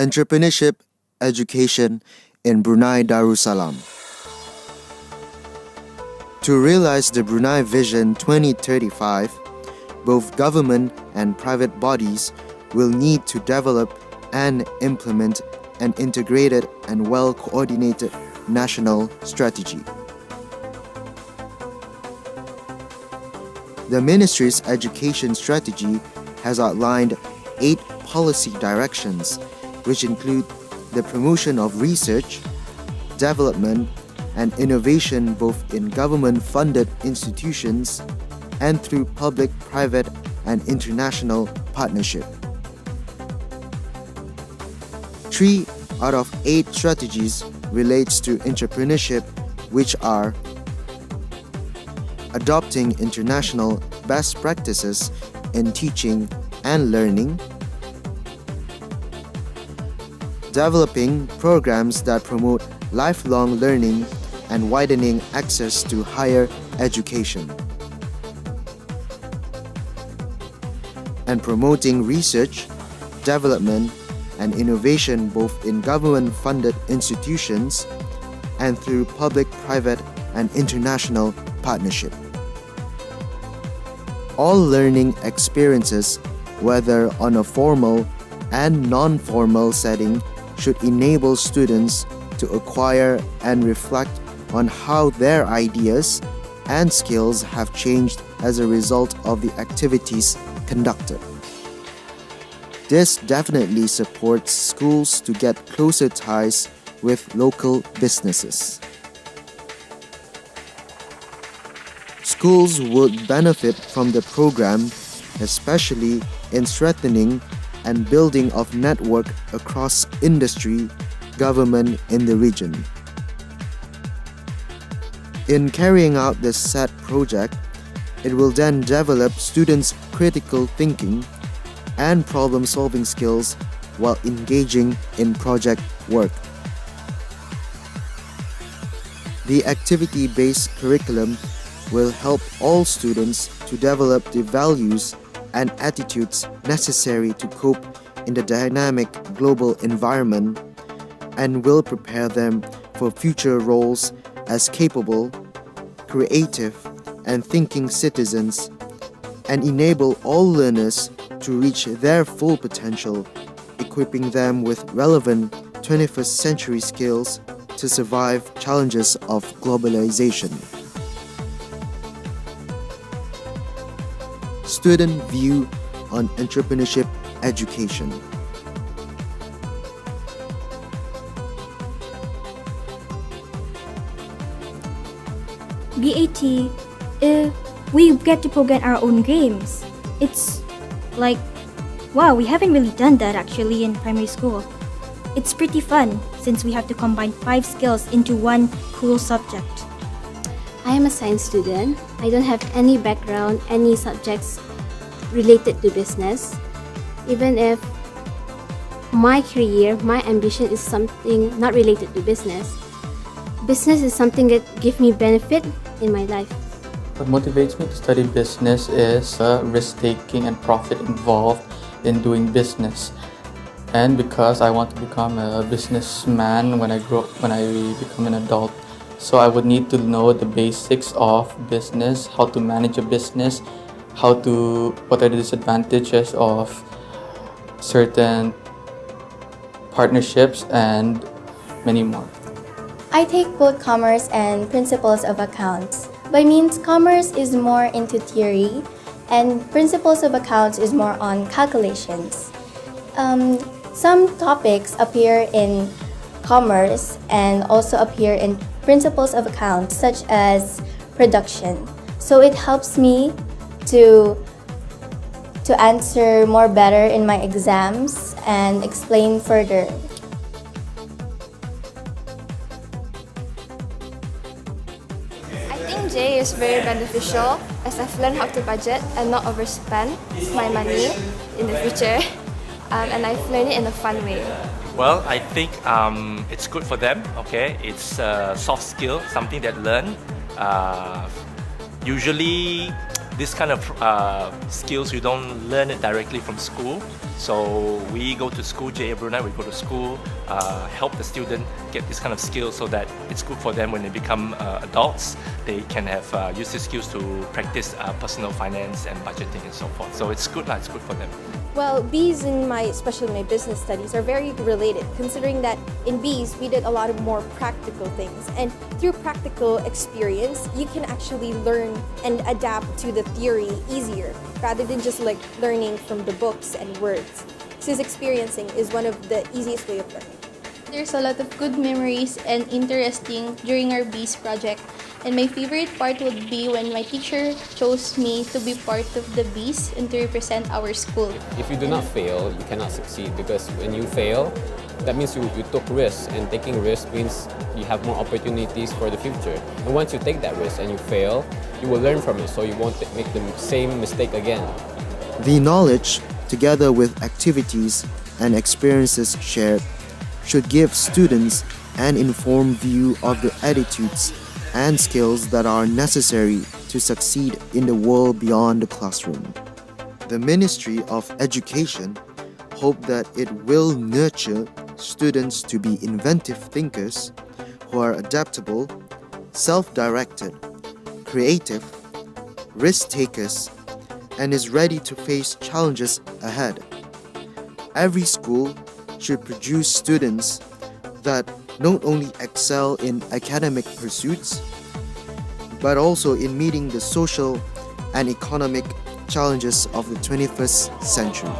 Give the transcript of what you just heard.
Entrepreneurship Education in Brunei Darussalam. To realize the Brunei Vision 2035, both government and private bodies will need to develop and implement an integrated and well-coordinated national strategy. The Ministry's education strategy has outlined 8 policy directions, which include the promotion of research, development, and innovation both in government-funded institutions and through public, private, and international partnership. 3 out of 8 strategies relates to entrepreneurship, which are adopting international best practices in teaching and learning, developing programs that promote lifelong learning and widening access to higher education, and promoting research, development, and innovation both in government-funded institutions and through public, private, and international partnership. All learning experiences, whether on a formal and non-formal setting, should enable students to acquire and reflect on how their ideas and skills have changed as a result of the activities conducted. This definitely supports schools to get closer ties with local businesses. Schools would benefit from the program, especially in strengthening and building of network across industry, government in the region. In carrying out this set project, it will then develop students' critical thinking and problem-solving skills while engaging in project work. The activity-based curriculum will help all students to develop the values and attitudes necessary to cope in the dynamic global environment and will prepare them for future roles as capable, creative, and thinking citizens and enable all learners to reach their full potential, equipping them with relevant 21st century skills to survive challenges of globalization. Student view on entrepreneurship education. BAT, we get to program our own games. It's like, wow, we haven't really done that actually in primary school. It's pretty fun since we have to combine 5 skills into one cool subject. I am a science student. I don't have any background, any subjects related to business. Even if my career, my ambition is something not related to business, business is something that gives me benefit in my life. What motivates me to study business is risk-taking and profit involved in doing business. And because I want to become a businessman when I become an adult. So I would need to know the basics of business, how to manage a business, what are the disadvantages of certain partnerships, and many more. I take both commerce and principles of accounts. By means, commerce is more into theory and principles of accounts is more on calculations. Some topics appear in commerce and also appear in principles of accounts, such as production. So it helps me to answer more better in my exams and explain further. I think J is very beneficial as I've learned how to budget and not overspend my money in the future. And I've learned it in a fun way. Well, I think it's good for them, okay? It's a soft skill, something that learn. Usually this kind of skills, you don't learn it directly from school. So we go to school, JA Brunei, we go to school, help the student get this kind of skills so that it's good for them when they become adults. They can have use these skills to practice personal finance and budgeting and so forth. So it's good for them. Well, B's especially my business studies, are very related, considering that in B's we did a lot of more practical things, and through practical experience you can actually learn and adapt to the theory easier rather than just like learning from the books and words. Since experiencing is one of the easiest way of learning. There's a lot of good memories and interesting during our Bees project. And my favorite part would be when my teacher chose me to be part of the Bees and to represent our school. If you do not fail, you cannot succeed, because when you fail, that means you took risks, and taking risks means you have more opportunities for the future. And once you take that risk and you fail, you will learn from it, so you won't make the same mistake again. The knowledge, together with activities and experiences shared, should give students an informed view of the attitudes and skills that are necessary to succeed in the world beyond the classroom. The Ministry of Education hope that it will nurture students to be inventive thinkers who are adaptable, self-directed, creative, risk-takers, and is ready to face challenges ahead. Every school should produce students that not only excel in academic pursuits, but also in meeting the social and economic challenges of the 21st century.